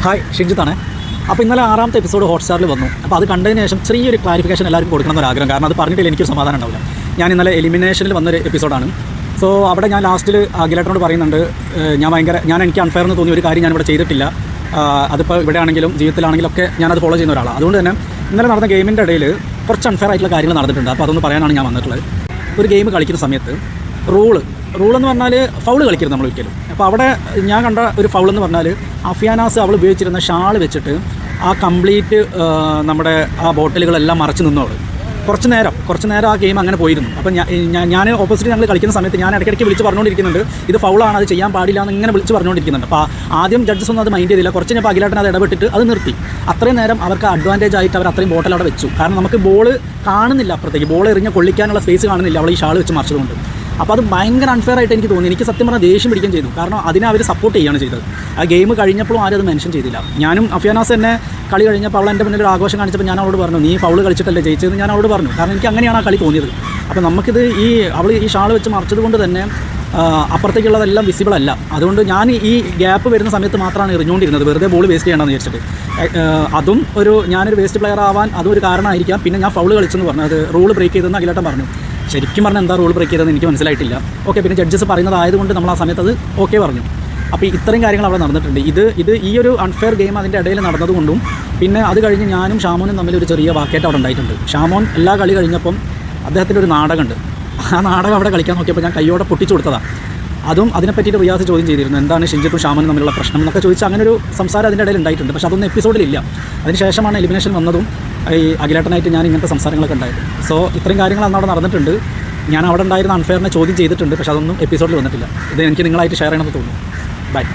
Hi ഷിഞ്ചിത്താണ്. അപ്പോൾ ഇന്നലെ 6ാമത്തെ episode ഹോട്ട്സ്റ്റാറിൽ വന്നു. അപ്പോൾ അത് കണ്ടതിന് ശേഷം ചെറിയൊരു ക്ലാരിഫിക്കേഷൻ എല്ലാവർക്കും കൊടുക്കണമെന്നൊരു ആഗ്രഹം. കാരണം അത് പറഞ്ഞിട്ടില്ല എനിക്കൊരു സമാധാനം ഉണ്ടാവില്ല. ഞാൻ ഇന്നലെ എലിമിനേഷനിൽ വന്നൊരു എപ്പിസോഡാണ്. സോ അവിടെ ഞാൻ ലാസ്റ്റിൽ അഖിലേട്ടനോട് പറയുന്നുണ്ട്, എനിക്ക് അൺഫെയർ എന്ന് തോന്നിയ ഒരു കാര്യം ഞാനിവിടെ ചെയ്തിട്ടില്ല. അതിപ്പോൾ ഇവിടെ ആണെങ്കിലും ജീവിതത്തിലാണെങ്കിലും ഒക്കെ ഞാനത് ഫോളോ ചെയ്യുന്ന ഒരാളാണ്. അതുകൊണ്ട് തന്നെ ഇന്നലെ നടന്ന ഗെയിമിൻ്റെ ഇടയിൽ കുറച്ച് അൺഫെയർ ആയിട്ടുള്ള കാര്യങ്ങൾ നടന്നിട്ടുണ്ട്. അപ്പോൾ അതൊന്ന് പറയാനാണ് ഞാൻ വന്നിട്ടുള്ളത്. ഒരു ഗെയിം കളിക്കുന്ന സമയത്ത് റൂളെന്ന് പറഞ്ഞാൽ ഫൗൾ കളിക്കരുത് നമ്മൾ ഒരിക്കലും. അപ്പോൾ അവിടെ ഞാൻ കണ്ട ഒരു ഫൗളെന്ന് പറഞ്ഞാൽ അഫിയാനാസ് അവൾ ഉപയോഗിച്ചിരുന്ന ഷാൾ വെച്ചിട്ട് ആ കംപ്ലീറ്റ് നമ്മുടെ ആ ബോട്ടിലുകളെല്ലാം മറച്ച് നിന്നോളൂ. കുറച്ച് നേരം ആ ഗെയിം അങ്ങനെ പോയിരുന്നു. അപ്പോൾ ഞാൻ ഓപ്പോസിറ്റ് ഞങ്ങൾ കളിക്കുന്ന സമയത്ത് ഞാൻ ഇടയ്ക്കിടയ്ക്ക് വിളിച്ച് പറഞ്ഞുകൊണ്ടിരിക്കുന്നുണ്ട്, ഇത് ഫൗളാണ്, അത് ചെയ്യാൻ പാടില്ല എന്ന് ഇങ്ങനെ വിളിച്ച് പറഞ്ഞുകൊണ്ടിരിക്കുന്നുണ്ട്. അപ്പോൾ ആദ്യം ജഡ്ജസ് ഒന്നും അത് മൈൻഡ് ചെയ്തില്ല. കുറച്ച് കഴിഞ്ഞപ്പോൾ അഖിലേട്ടൻ അത് ഇടപെട്ടിട്ട് അത് നിർത്തി. അത്രയും നേരം അവർക്ക് അഡ്വാൻറ്റേജ് ആയിട്ട് അവർ അത്രയും ബോട്ടിൽ അവിടെ വെച്ചു. കാരണം നമുക്ക് ബോൾ കാണുന്നില്ല, അപ്പുറത്തേക്ക് ബോൾ എറിഞ്ഞ് കൊള്ളിക്കാനുള്ള സ്പേസ് കാണുന്നില്ല അവൾ ഈ ഷാൾ വെച്ച് മറിച്ചതുകൊണ്ട്. അപ്പോൾ അത് ഭയങ്കര അൺഫെയർ ആയിട്ട് എനിക്ക് തോന്നി. എനിക്ക് സത്യം പറഞ്ഞാൽ ദേഷ്യം പിടിക്കുകയും ചെയ്തു. കാരണം അതിനെ അവർ സപ്പോർട്ട് ചെയ്യുകയാണ് ചെയ്തത്. ആ ഗെയിം കഴിഞ്ഞപ്പോഴും ആരും അത് മെൻഷൻ ചെയ്തില്ല. ഞാനും അഫിയാനാസ് തന്നെ കളി കഴിഞ്ഞപ്പോൾ അവൾ എൻ്റെ മുന്നിൽ ഒരു ആഘോഷം കാണിച്ചപ്പോൾ ഞാൻ അവളോട് പറഞ്ഞു, നീ ഫൗൾ കളിച്ചിട്ടല്ലേ ജയിച്ചതെന്ന് ഞാൻ അവളോട് പറഞ്ഞു. കാരണം എനിക്ക് അങ്ങനെയാണ് ആ കളി തോന്നിയത്. അപ്പോൾ നമുക്കിത് അവൾ ഈ ഷാൾ വെച്ച് മറിച്ചത് കൊണ്ട് തന്നെ അപ്പുറത്തേക്കുള്ളതെല്ലാം വിസിബിൾ അല്ല. അതുകൊണ്ട് ഞാൻ ഈ ഗ്യാപ്പ് വരുന്ന സമയത്ത് മാത്രമാണ് എറിഞ്ഞുകൊണ്ടിരുന്നത്, വെറുതെ ബോൾ വേസ്റ്റ് ചെയ്യണമെന്ന് വിചാരിച്ചിട്ട്. അതും ഞാനൊരു വേസ്റ്റ് പ്ലെയർ ആവാൻ അതും ഒരു കാരണമായിരിക്കാം. പിന്നെ ഞാൻ ഫൗൾ കളിച്ചെന്ന് പറഞ്ഞു, അത് റൂൾ ബ്രേക്ക് ചെയ്തെന്ന് അഖിലേട്ടൻ പറഞ്ഞു. ശരിക്കും പറഞ്ഞാൽ എന്താ റൂൾ ബ്രേക്ക് ചെയ്തതെന്ന് എനിക്ക് മനസ്സിലായിട്ടില്ല. ഓക്കെ, പിന്നെ ജഡ്ജസ് പറയുന്നതായതുകൊണ്ട് നമ്മൾ ആ സമയത്ത് അത് ഓക്കെ പറഞ്ഞു. അപ്പോൾ ഇത്രയും കാര്യങ്ങൾ അവിടെ നടന്നിട്ടുണ്ട്. ഇത് ഈ ഒരു അൺഫെയർ ഗെയിം അതിൻ്റെ ഇടയിൽ നടന്നതുകൊണ്ടും പിന്നെ അത് കഴിഞ്ഞ് ഞാനും ഷാമോനും തമ്മിൽ ഒരു ചെറിയ വാക്കേറ്റ് അവിടെ ഉണ്ടായിട്ടുണ്ട്. ഷാമോൻ എല്ലാ കളി കഴിഞ്ഞപ്പം അദ്ദേഹത്തിൻ്റെ ഒരു നാടകമുണ്ട്. ആ നാടകം അവിടെ കളിക്കാൻ നോക്കിയപ്പോൾ ഞാൻ കൈയോടെ പൊട്ടിച്ചു കൊടുത്തതാണ്. അതും അതിനെപ്പറ്റിയിട്ട് റിയാസ് ചോദ്യം ചെയ്തിരുന്നു, എന്താണ് ഷിഞ്ചിത്തും ഷാമനും തമ്മിലുള്ള പ്രശ്നം എന്നൊക്കെ ചോദിച്ചാൽ അങ്ങനെ ഒരു സംസാരം അതിൻ്റെ ഇടയിൽ ഉണ്ടായിട്ടുണ്ട്. പക്ഷേ അതൊന്നും എപ്പിസോഡിലില്ല. അതിനുശേഷമാണ് എലിമിനേഷൻ വന്നതും ഈ അഖിലേട്ടനായിട്ട് ഞാൻ ഇങ്ങനത്തെ സംസാരങ്ങളൊക്കെ ഉണ്ടായത്. സോ ഇത്രയും കാര്യങ്ങൾ അന്ന് അവിടെ നടന്നിട്ടുണ്ട്. ഞാൻ അവിടെ ഉണ്ടായിരുന്ന അൺഫെയറിനെ ചോദ്യം ചെയ്തിട്ടുണ്ട്. പക്ഷേ അതൊന്നും എപ്പിസോഡിൽ വന്നിട്ടില്ല. ഇത് എനിക്ക് നിങ്ങളായിട്ട് ഷെയർ ചെയ്യണമെന്ന് തോന്നുന്നു. ബൈ.